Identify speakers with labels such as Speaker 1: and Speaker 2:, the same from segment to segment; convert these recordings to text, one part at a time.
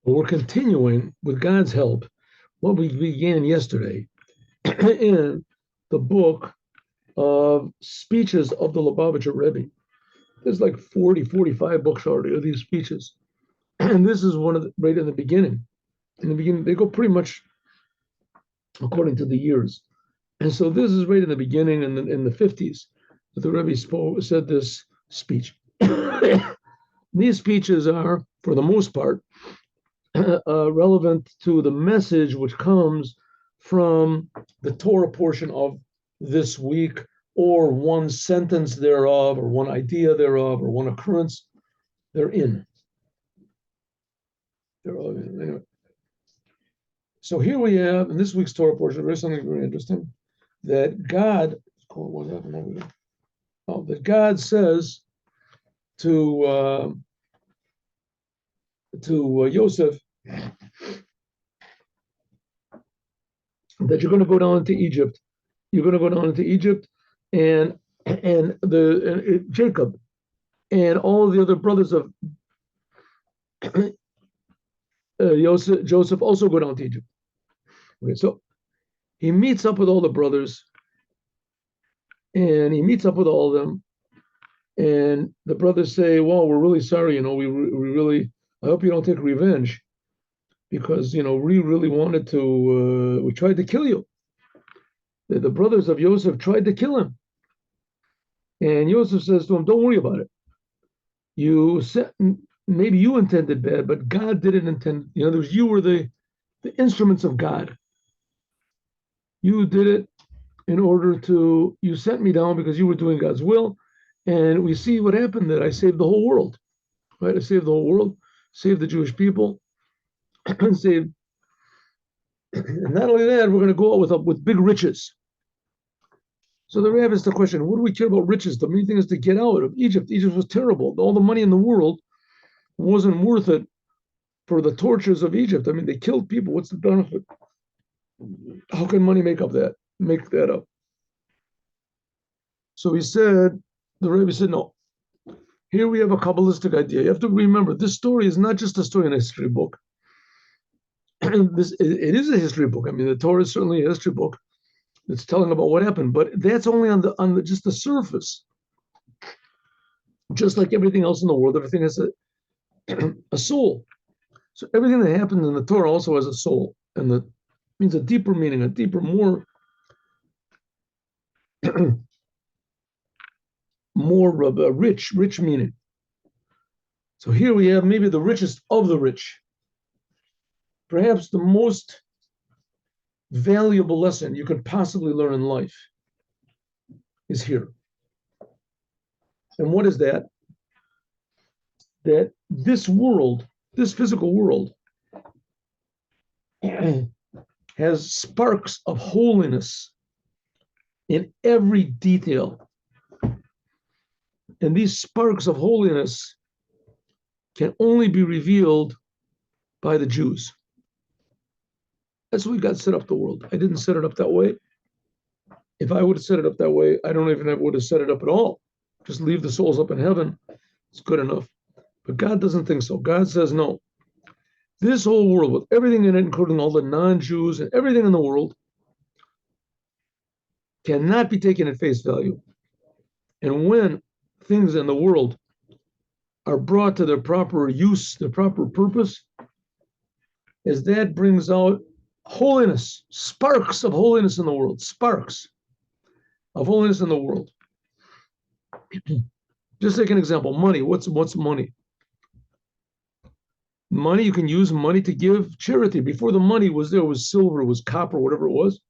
Speaker 1: But we're continuing with God's help what we began yesterday in the book of speeches of the Lubavitcher Rebbe. There's like 40, 45 books already of these speeches. And this is one of the, right in the beginning. In the beginning, they go pretty much according to the years. And so this is right in the beginning in the 50s that the Rebbe said this speech. These speeches are, for the most part, relevant to the message which comes from the Torah portion of this week, or one sentence thereof, or one idea thereof, or one occurrence therein. Anyway. So here we have in this week's Torah portion, there's something very interesting, that God, what happened over there? Oh, that God says to Yosef that you're going to go down to Egypt. You're going to go down into Egypt, and Jacob and all the other brothers of Joseph also go down to Egypt. Okay, so he meets up with all the brothers, and he meets up with all of them, and the brothers say, "Well, we're really sorry. We really. I hope you don't take revenge, because we really wanted to. We tried to kill you." The brothers of Joseph tried to kill him, and Joseph says to him, "Don't worry about it. You said maybe you intended bad, but God didn't intend. In other words, you were the instruments of God. You did it in order to. You sent me down because you were doing God's will, and we see what happened. That I saved the whole world, right? I saved the whole world, saved the Jewish people, and saved. And not only that, we're going to go out with big riches." So the Rebbe asked the question, what do we care about riches? The main thing is to get out of Egypt. Egypt was terrible. All the money in the world wasn't worth it for the tortures of Egypt. I mean, they killed people. What's the benefit? How can money make that up? So the Rebbe said, no. Here we have a Kabbalistic idea. You have to remember, this story is not just a story in a history book. It is a history book. I mean, the Torah is certainly a history book. It's telling about what happened, but that's only on just the surface. Just like everything else in the world, everything has a soul. So everything that happens in the Torah also has a soul, and that means a deeper meaning, a deeper, more rich meaning. So here we have maybe the richest of the rich, perhaps the most valuable lesson you could possibly learn in life is here. And what is that? That this world, this physical world, has sparks of holiness in every detail. And these sparks of holiness can only be revealed by the Jews. That's why God set up the world. I didn't set it up that way. If I would have set it up that way, I don't even would have set it up at all. Just leave the souls up in heaven. It's good enough. But God doesn't think so. God says, no. This whole world, with everything in it, including all the non-Jews and everything in the world, cannot be taken at face value. And when things in the world are brought to their proper use, their proper purpose, as that brings out holiness, sparks of holiness in the world, sparks of holiness in the world. Just take an example, money. What's money? Money, you can use money to give charity. Before the money was there, it was silver, it was copper, whatever it was.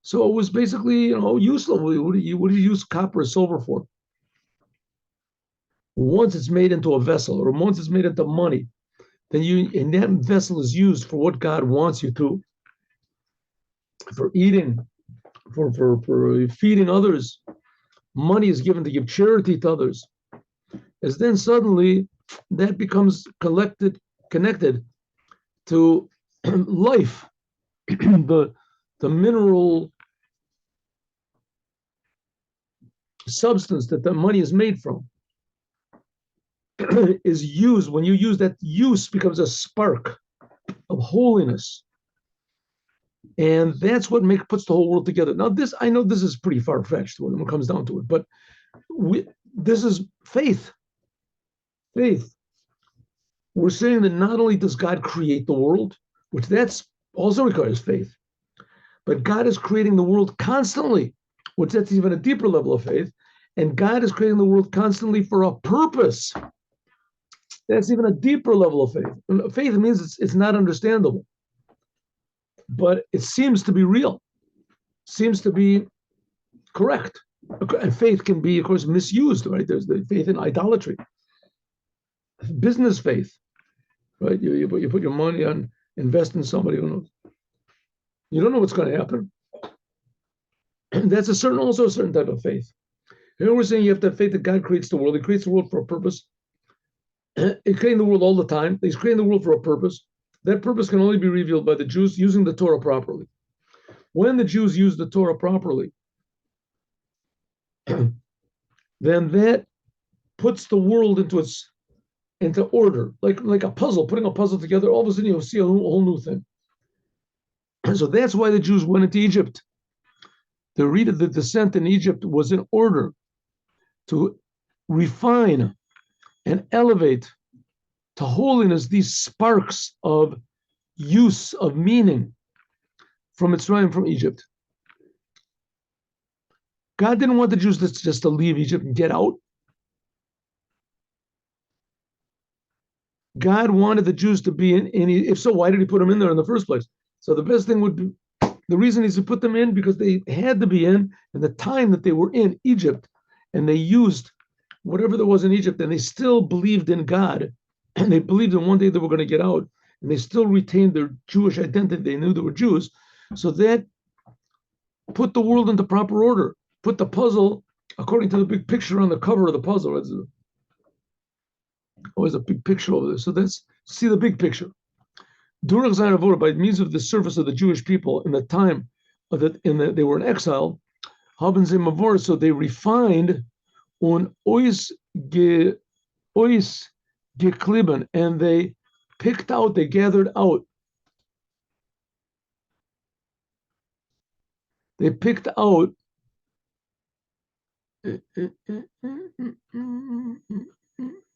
Speaker 1: So it was basically, useless. What do you use copper or silver for? Once it's made into a vessel, or once it's made into money, then and that vessel is used for what God wants you to, for eating, for feeding others. Money is given to give charity to others. As then suddenly that becomes connected to life, the mineral substance that the money is made from. is used, when you use that, use becomes a spark of holiness. And that's what puts the whole world together. Now, this, I know this is pretty far-fetched when it comes down to it, but this is faith. Faith. We're saying that not only does God create the world, which that's also requires faith, but God is creating the world constantly, which that's even a deeper level of faith. And God is creating the world constantly for a purpose. That's even a deeper level of faith. And faith means it's not understandable, but it seems to be real, seems to be correct. And faith can be, of course, misused, right? There's the faith in idolatry, business faith, right? You put your money on, invest in somebody who knows. You don't know what's going to happen. And that's also a certain type of faith. Here we're saying you have to have faith that God creates the world. He creates the world for a purpose. He's creating the world all the time. He's creating the world for a purpose. That purpose can only be revealed by the Jews using the Torah properly. When the Jews use the Torah properly, then that puts the world into order, like a puzzle, putting a puzzle together. All of a sudden, you'll see a whole new thing. So that's why the Jews went into Egypt. The descent in Egypt was in order to refine and elevate to holiness these sparks of use, of meaning from Mitzrayim, from Egypt. God didn't want the Jews just to leave Egypt and get out. God wanted the Jews to be in. If so, why did he put them in there in the first place? So the best thing would be, the reason is to put them in because they had to be in the time that they were in Egypt, and they used whatever there was in Egypt, and they still believed in God, and they believed in one day they were going to get out, and they still retained their Jewish identity. They knew they were Jews. So that put the world into proper order, put the puzzle according to the big picture on the cover of the puzzle. It's always a big picture over there. So let's see the big picture. Durach Zayin Avora, by means of the service of the Jewish people in the time they were in exile, haben sie mavor, so they refined on ois gekliben, and they picked out, they gathered out. They picked out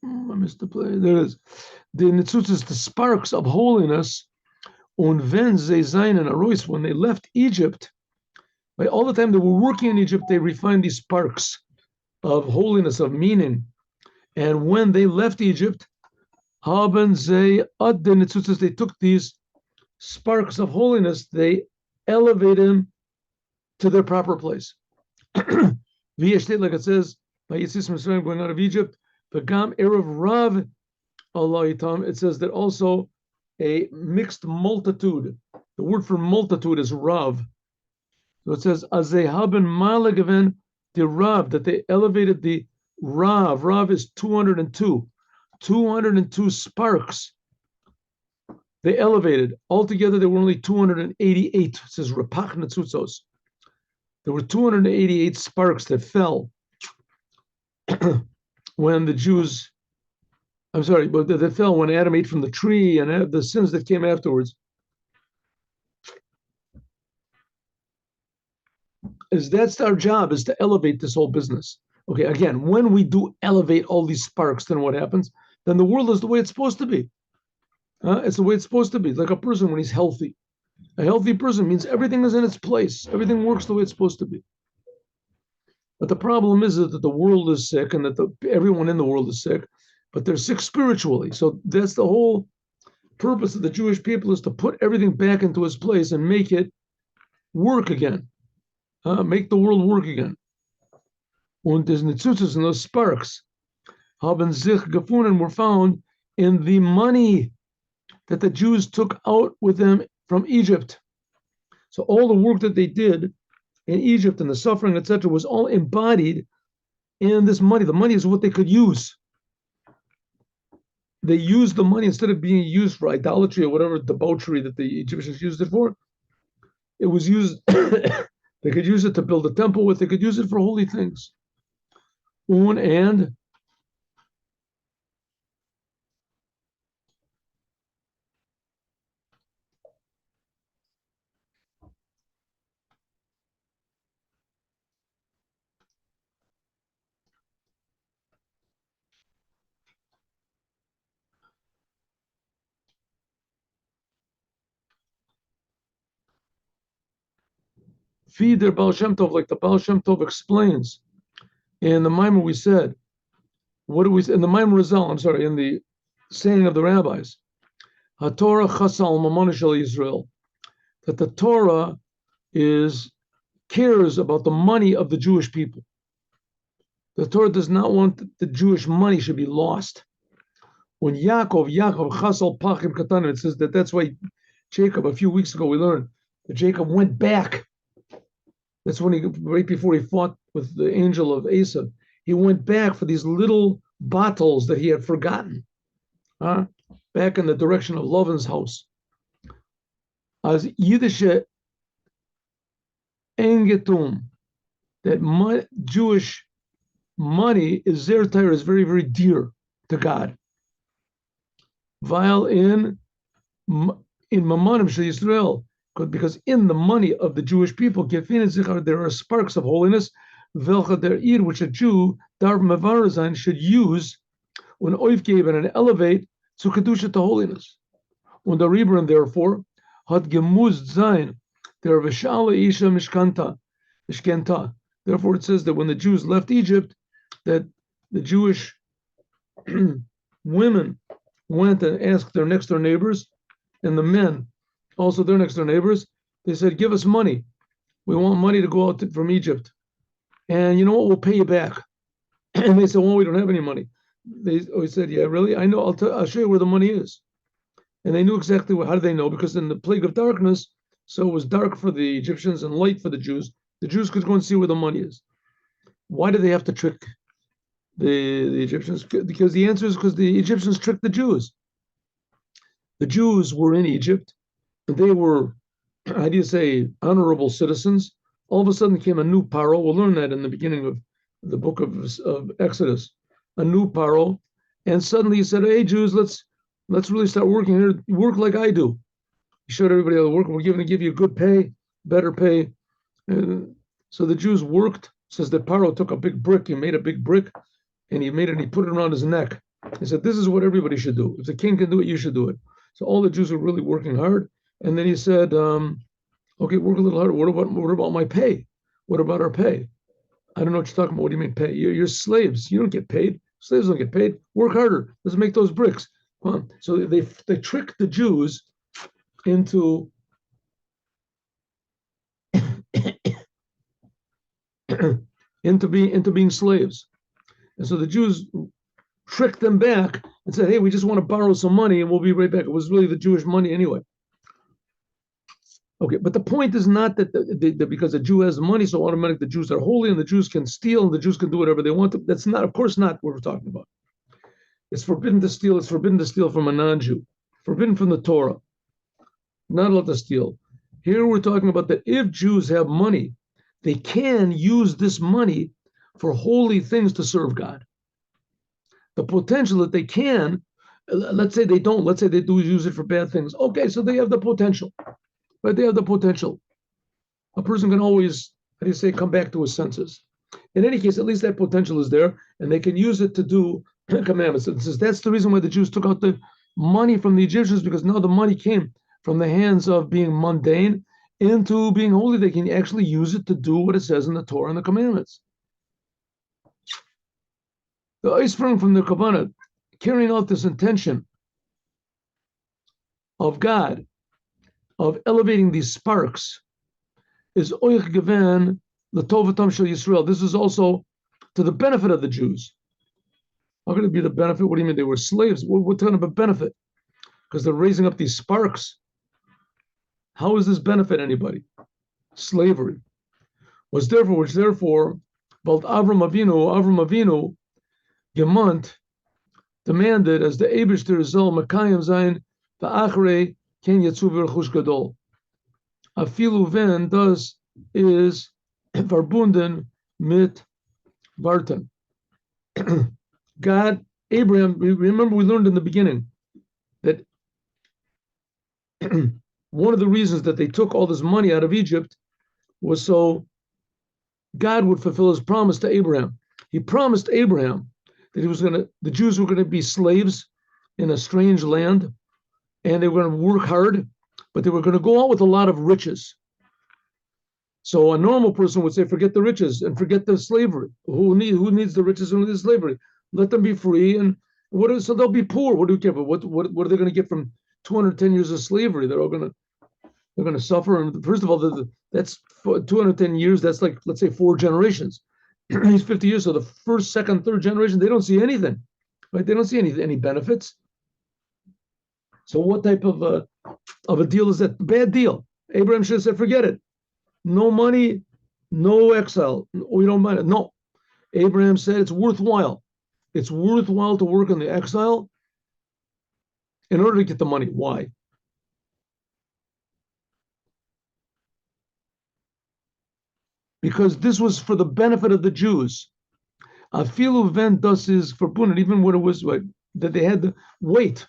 Speaker 1: I missed the play. There it is. The Nitzutzes, the sparks of holiness, on wenn sie seinen arois, when they left Egypt, by all the time they were working in Egypt, they refined these sparks of holiness, of meaning. And when they left Egypt, haben sie ad den Nitzutzes, they took these sparks of holiness, they elevated them to their proper place. Like it says, by Yitzis Mitzrayim, going out of Egypt, V'gam erev rav Allah itam. It says that also a mixed multitude. The word for multitude is rav. So it says azeh haben malagaven the rav, that they elevated the rav. Rav is 202. 202 sparks. They elevated. Altogether, there were only 288. It says repach netzutzos. There were 288 sparks that fell when the Jews, but that fell when Adam ate from the tree and the sins that came afterwards. That's our job, is to elevate this whole business. Okay, again, when we do elevate all these sparks, then what happens? Then the world is the way it's supposed to be. It's the way it's supposed to be. It's like a person when he's healthy. A healthy person means everything is in its place. Everything works the way it's supposed to be. But the problem is that the world is sick, and that everyone in the world is sick, but they're sick spiritually. So that's the whole purpose of the Jewish people, is to put everything back into its place and make it work again. Make the world work again. Und des Nitzutzes, and those sparks, haben sich gefunden, were found in the money that the Jews took out with them from Egypt. So all the work that they did in Egypt and the suffering, etc., was all embodied in this money. The money is what they could use. They used the money instead of being used for idolatry or whatever debauchery that the Egyptians used it for. It was used, they could use it to build a temple with, they could use it for holy things. And Feed their Baal Shem Tov, like the Baal Shem Tov explains in the Maimer. We said, what do we in the Maimer Rizal? I'm sorry, in the saying of the rabbis, HaTorah Chasal Mamon Shel Yisrael, that the Torah cares about the money of the Jewish people. The Torah does not want that the Jewish money should be lost. When Yaakov Chasal Pachim Katanim, it says that's why Jacob, a few weeks ago, we learned that Jacob went back. That's when right before he fought with the angel of Esau, he went back for these little bottles that he had forgotten, back in the direction of Lavan's house. As Yiddish Engetum, that Jewish money is is very, very dear to God. While in Mamanim Shel Yisrael, because in the money of the Jewish people, there are sparks of holiness, which a Jew, should use when oivgeben and elevate to kedusha, to holiness. Und der Rebbe, therefore, hat gemust sein, der v'shala isha mishkenta. Therefore, it says that when the Jews left Egypt, that the Jewish women went and asked their next door neighbors, and the men also their next door neighbors. They said, "Give us money. We want money to go out from Egypt, and you know what? We'll pay you back." And they said, "Well, we don't have any money." They said, "Yeah, really? I know. I'll show you where the money is." And they knew exactly how did they know? Because in the plague of darkness, so it was dark for the Egyptians and light for the Jews. The Jews could go and see where the money is. Why did they have to trick the Egyptians? Because the answer is because the Egyptians tricked the Jews. The Jews were in Egypt. They were, how do you say, honorable citizens. All of a sudden came a new Paro. We'll learn that in the beginning of the book of Exodus. A new Paro. And suddenly he said, "Hey, Jews, let's really start working here. Work like I do." He showed everybody how to work. We're going to give you good pay, better pay. And so the Jews worked. It says that Paro took a big brick. He made a big brick, and he put it around his neck. He said, "This is what everybody should do. If the king can do it, you should do it." So all the Jews were really working hard. And then he said, "Okay, work a little harder. What about my pay? What about our pay?" "I don't know what you're talking about. What do you mean pay? You're slaves. You don't get paid. Slaves don't get paid. Work harder. Let's make those bricks." So they tricked the Jews into being slaves. And so the Jews tricked them back and said, "Hey, we just want to borrow some money and we'll be right back." It was really the Jewish money anyway. Okay, but the point is not that because a Jew has money, so automatically the Jews are holy and the Jews can steal and the Jews can do whatever they want to. That's not, of course, not what we're talking about. It's forbidden to steal. It's forbidden to steal from a non-Jew. Forbidden from the Torah. Not allowed to steal. Here we're talking about that if Jews have money, they can use this money for holy things to serve God. The potential that they can, let's say they don't, let's say they do use it for bad things. Okay, so they have the potential. But they have the potential. A person can always, how do you say, come back to his senses. In any case, at least that potential is there, and they can use it to do commandments. It says that's the reason why the Jews took out the money from the Egyptians, because now the money came from the hands of being mundane into being holy. They can actually use it to do what it says in the Torah and the commandments. The offspring from the Kavanah, carrying out this intention of God, of elevating these sparks, is oich geven l'tovatam shel Yisrael. This is also to the benefit of the Jews. How could it be the benefit? What do you mean? They were slaves. What kind of a benefit? Because they're raising up these sparks. How does this benefit anybody? Slavery. Which therefore, Bald Avram Avinu, Gemont, demanded as the Eibishter Zel Makayim Zayin, the Achrei Ken Yatzu V'Rechush Gadol. Afilu Ven das is verbunden mit Vartan. God, Abraham, remember we learned in the beginning that one of the reasons that they took all this money out of Egypt was so God would fulfill his promise to Abraham. He promised Abraham that the Jews were going to be slaves in a strange land, and they were going to work hard, but they were going to go out with a lot of riches. So a normal person would say, forget the riches and forget the slavery. Who needs the riches and who needs slavery? Let them be free, and so they'll be poor. What do you care? But what are they going to get from 210 years of slavery? They're going to suffer. And first of all, that's 210 years. That's like, let's say, 4 generations. He's 50 years, so the first, second, third generation, they don't see anything, right? They don't see any benefits. So what type of a deal is that? Bad deal. Abraham should have said, forget it. No money, no exile. We don't mind it. No. Abraham said it's worthwhile. It's worthwhile to work in the exile in order to get the money. Why? Because this was for the benefit of the Jews. Afilu ven das is verbunden, even when it was like, that they had to wait.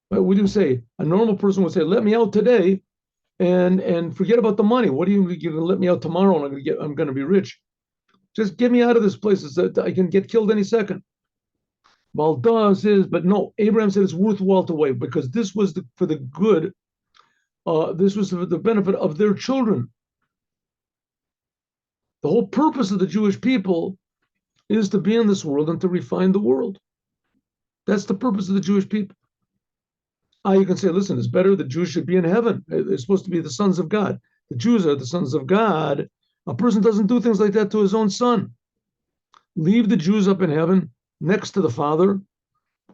Speaker 1: What would you say? A normal person would say, let me out today and forget about the money. What are you're going to let me out tomorrow and I'm going to be rich? Just get me out of this place so that I can get killed any second. Baldas is, but no, Abraham said it's worthwhile to wait because this was for the good. This was for the benefit of their children. The whole purpose of the Jewish people is to be in this world and to refine the world. That's the purpose of the Jewish people. You can say, listen, it's better the Jews should be in heaven. They're supposed to be the sons of God. The Jews are the sons of God. A person doesn't do things like that to his own son. Leave the Jews up in heaven next to the Father,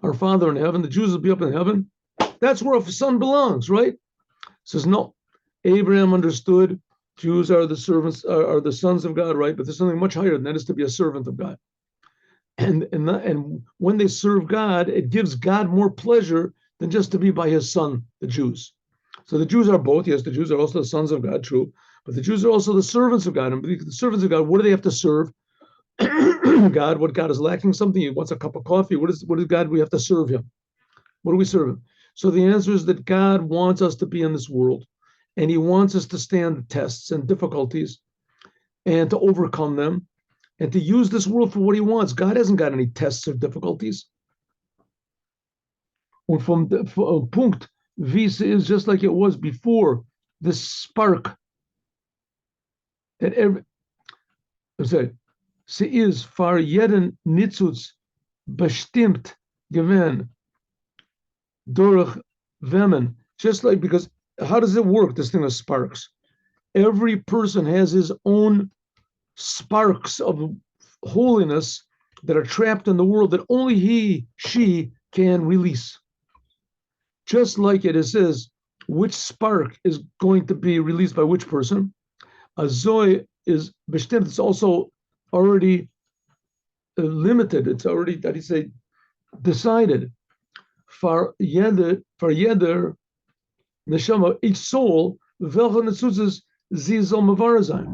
Speaker 1: our Father in heaven. The Jews will be up in heaven. That's where a son belongs, right? Says, no. Abraham understood Jews are the servants, are the sons of God, right? But there's something much higher than that, is to be a servant of God. And when they serve God, it gives God more pleasure than just to be by his son, the Jews. So the Jews are both. Yes, the Jews are also the sons of God, true. But the Jews are also the servants of God. And the servants of God, what do they have to serve? God, what God is lacking something. He wants a cup of coffee. What is God? We have to serve him. What do we serve him? So the answer is that God wants us to be in this world. And he wants us to stand the tests and difficulties and to overcome them and to use this world for what he wants. God hasn't got any tests or difficulties. And from the punct, Visa is just like it was before, the spark that sie is for jeden Nitzutz bestimmt gewesen durch Wemmen. Just like, because how does it work, this thing of sparks? Every person has his own sparks of holiness that are trapped in the world that only she can release. Just like it says, which spark is going to be released by which person. A Zoe is bestimmt, it's also already limited. It's already, how do you say, decided. For jeder neshama, each soul, welche netzutzes sie soll mevarer sein.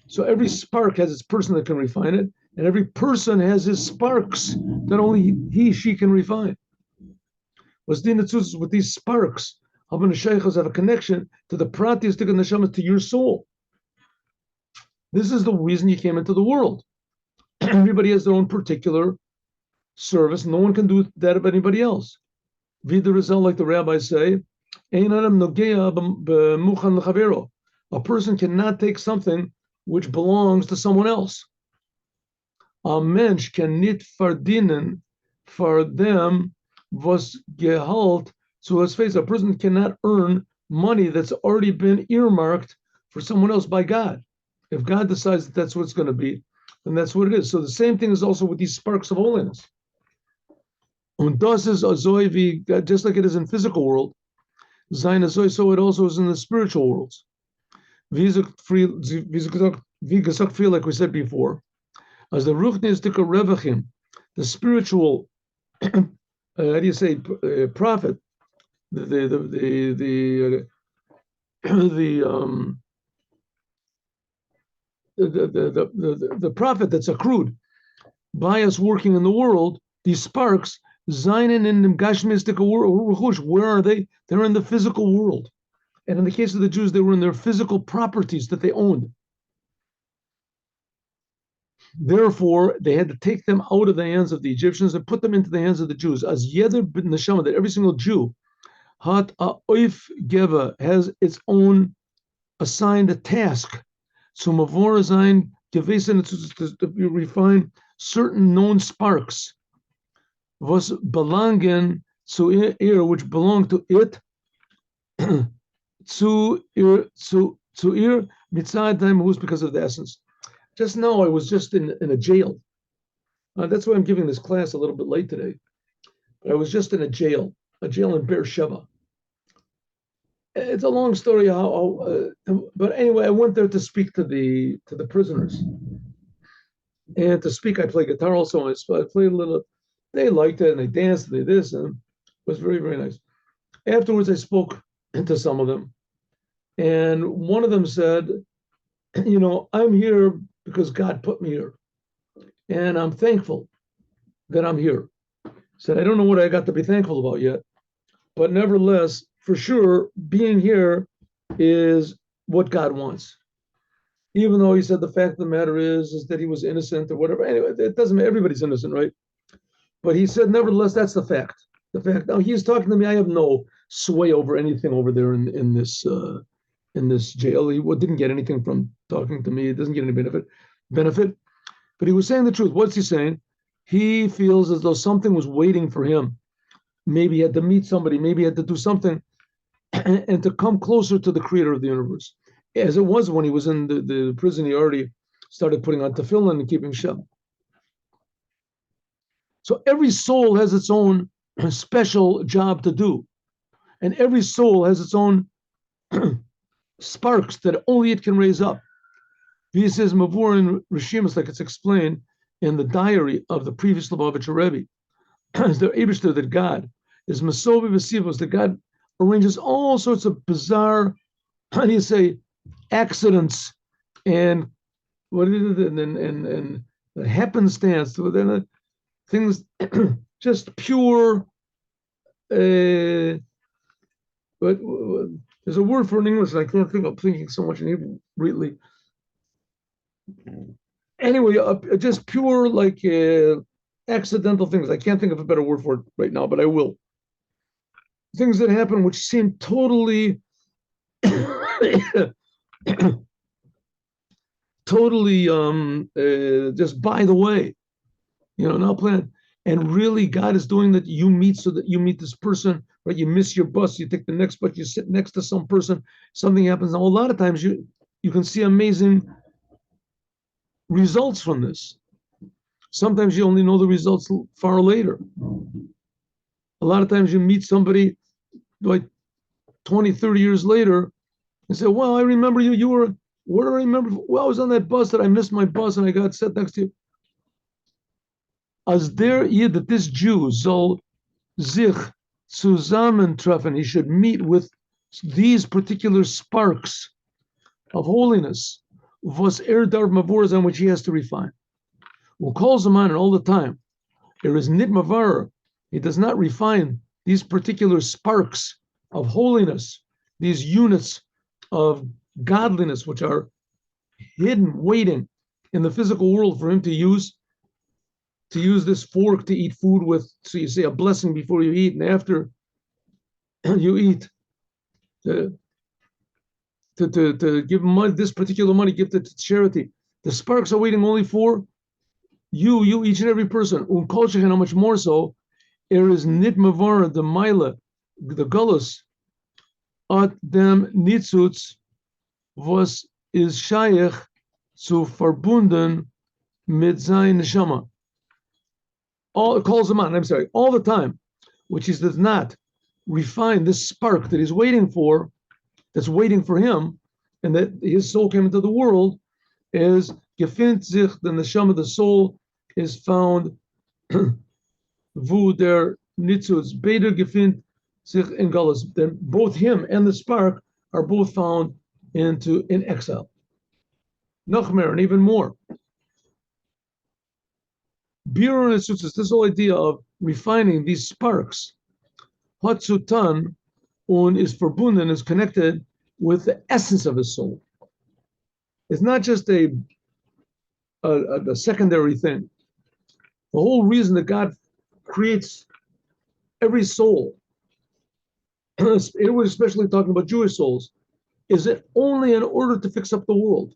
Speaker 1: So every spark has its person that can refine it, and every person has his sparks that only she can refine. What's the netzutzes with these sparks? How many sheikhs have a connection to the pratistic neshama, to your soul? This is the reason you came into the world. Everybody has their own particular service. No one can do that of anybody else. Vida result, like the rabbis say, a person cannot take something which belongs to someone else. A mensch can nit verdienen for them was gehalt. So let's face it, a person cannot earn money that's already been earmarked for someone else by God. If God decides that that's what it's going to be, then that's what it is. So the same thing is also with these sparks of holiness. Und das ist azoi wie, just like it is in physical world, sein azoi, so it also is in the spiritual worlds. Wie gesagt, feel like we said before, as the ruchnistic revachim, the spiritual, how do you say, prophet, the profit that's accrued by us working in the world, these sparks, Zainen in the Gashmistic world, where are they? They're in the physical world. And in the case of the Jews, they were in their physical properties that they owned. Therefore, they had to take them out of the hands of the Egyptians and put them into the hands of the Jews. As Yeder bin Neshama, that every single Jew, Hat a Oif Geva, has its own assigned task. zum Mavor sein gewesen to refine certain known sparks, was belangen zu ihr, which belong to it, zu ihr mitzad who's because of the essence. Just now, I was just in a jail. That's why I'm giving this class a little bit late today. But I was just in a jail in Beersheba. It's a long story but anyway, I went there to speak to the prisoners. And to speak, I play guitar also. I played a little. They liked it and they danced and they this, and it was very, very nice. Afterwards, I spoke to some of them. And one of them said, I'm here because God put me here. And I'm thankful that I'm here. Said, I don't know what I got to be thankful about yet, but nevertheless, for sure, being here is what God wants. Even though he said the fact of the matter is that he was innocent or whatever. Anyway, it doesn't matter. Everybody's innocent, right? But he said, nevertheless, that's the fact. The fact. Now he's talking to me. I have no sway over anything over there in this jail. He didn't get anything from talking to me. He doesn't get any benefit. But he was saying the truth. What's he saying? He feels as though something was waiting for him. Maybe he had to meet somebody. Maybe he had to do something and to come closer to the creator of the universe. As it was when he was in the prison, he already started putting on tefillin and keeping Shabbat. So every soul has its own special job to do. And every soul has its own sparks that only it can raise up. He says, Mavur in Rishimus, like it's explained in the diary of the previous Lubavitcher Rebbe, is the Eibishter that God is Masovi Vesivos, that God arranges all sorts of bizarre, how do you say, accidents and and happenstance, things just pure. But there's a word for it in English, and I can't think. I'm thinking so much in Hebrew lately. Anyway, just pure accidental things. I can't think of a better word for it right now, but I will. Things that happen which seem totally, totally just by the way, not planned. And really, God is doing that. You meet so that you meet this person, right? You miss your bus, you take the next bus, you sit next to some person, something happens. Now, a lot of times you can see amazing results from this. Sometimes you only know the results far later. A lot of times you meet somebody like 20, 30 years later and say, well, I remember you. You were, what do I remember? Well, I was on that bus that I missed my bus and I got sat next to you. As there that this Jew soll sich zusammentreffen, he should meet with these particular sparks of holiness, was darf mavor, on which he has to refine. Who calls him on it all the time. There is nit mavar. He does not refine these particular sparks of holiness, these units of godliness, which are hidden, waiting in the physical world for him to use this fork to eat food with. So you say a blessing before you eat, and after you eat, to give money, this particular money, give it to charity. The sparks are waiting only for you, each and every person. And how much more so, there is nit mavara, the mila, the gullus, at dem nitzutz, was is shaykh zu verbunden mit sein neshama. All it calls him on, all the time, which he does not refine this spark that he's waiting for, that's waiting for him, and that his soul came into the world, is gefindt sich, the neshama, the soul, is found, wo der nitzutz, beide gefindt sich in galus. Then both him and the spark are both found in exile. Nachmer, and even more. Birur Netzutzes, this whole idea of refining these sparks, Hatzutan und is verbunden, is connected with the essence of his soul. It's not just a secondary thing. The whole reason that God creates every soul, it was especially talking about Jewish souls, is it only in order to fix up the world.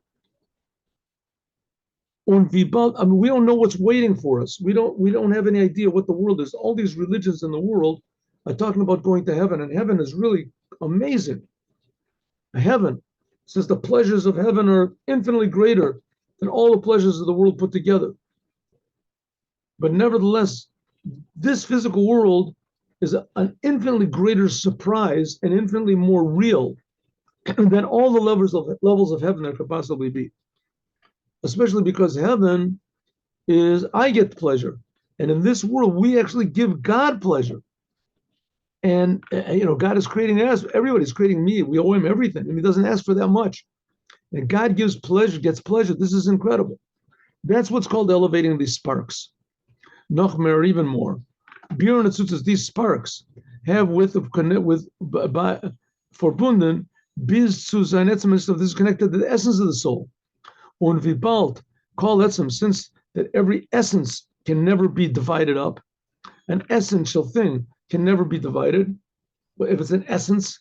Speaker 1: I mean, we don't know what's waiting for us. We don't have any idea what the world is. All these religions in the world are talking about going to heaven, and heaven is really amazing. Heaven says the pleasures of heaven are infinitely greater than all the pleasures of the world put together. But nevertheless, this physical world is an infinitely greater surprise and infinitely more real than all the levels of heaven there could possibly be. Especially because heaven is I get pleasure, and in this world we actually give God pleasure. And God is creating us. Everybody's creating me. We owe him everything, and he doesn't ask for that much. And God gives pleasure, gets pleasure. This is incredible. That's what's called elevating these sparks. Noch mehr, even more. Bir Netzutzes, these sparks have verbunden bis zu sein Etzem, of this is connected to the essence of the soul. Und wie bald, call Etzem, since that every essence can never be divided up, an essential thing can never be divided. But if it's an essence,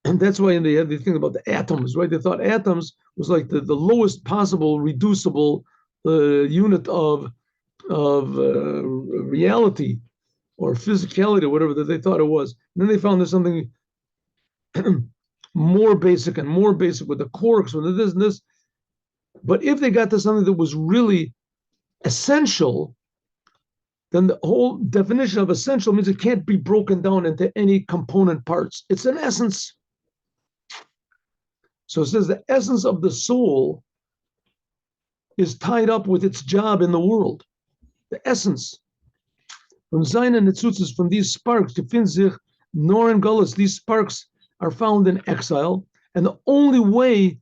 Speaker 1: and that's why they had the thing about the atoms, right? They thought atoms was like the lowest possible reducible unit of reality or physicality, or whatever that they thought it was. And then they found there's something more basic with the quarks, with this and this. But if they got to something that was really essential, then the whole definition of essential means it can't be broken down into any component parts. It's an essence. So it says the essence of the soul is tied up with its job in the world. The essence. From Zayin and Netzutzes, from these sparks, to Finzich, Nor and Gullus, these sparks are found in exile. And the only way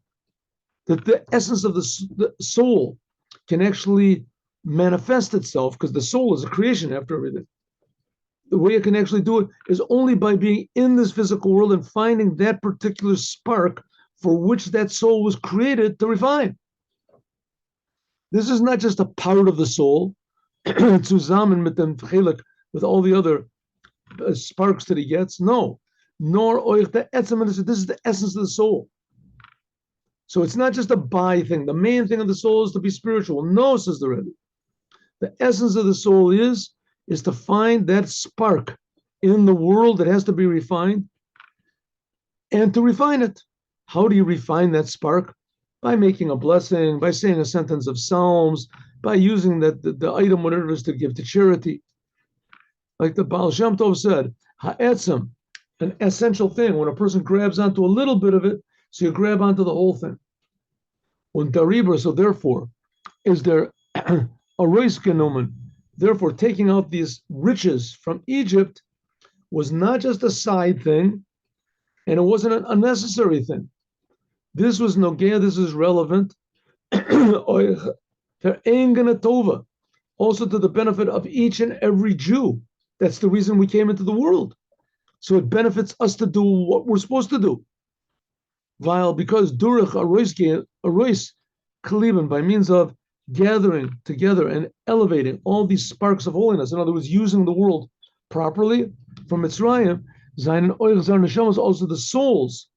Speaker 1: that the essence of the soul can actually manifest itself, because the soul is a creation after everything, the way it can actually do it is only by being in this physical world and finding that particular spark for which that soul was created to refine. This is not just a part of the soul, zusammen mit dem Chelik, with all the other sparks that he gets. No, nor euch the etzem. This is the essence of the soul. So it's not just a by thing. The main thing of the soul is to be spiritual. No, says the Rebbe. The essence of the soul is to find that spark in the world that has to be refined and to refine it. How do you refine that spark? By making a blessing, by saying a sentence of Psalms, by using the item, whatever it is, to give to charity. Like the Baal Shem Tov said, ha'etzem, an essential thing. When a person grabs onto a little bit of it, so you grab onto the whole thing. Und dariber, so therefore, is there a reis genommen. Therefore, taking out these riches from Egypt was not just a side thing, and it wasn't an unnecessary thing. This was nogea, this is relevant, also to the benefit of each and every Jew. That's the reason we came into the world. So it benefits us to do what we're supposed to do. While because durach arois kaliban, by means of gathering together and elevating all these sparks of holiness, in other words, using the world properly from Mitzrayim, zayin oich zar neshamas, also the souls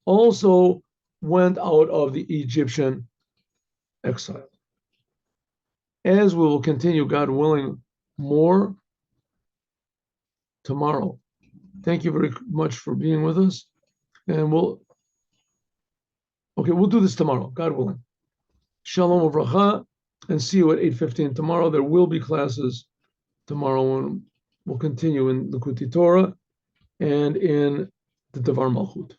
Speaker 1: also went out of the Egyptian exile. As we will continue, God willing, more tomorrow. Thank you very much for being with us. And we'll do this tomorrow, God willing. Shalom uvracha, and see you at 8:15 tomorrow. There will be classes tomorrow, and we'll continue in Likuti Torah and in the Devar Malchut.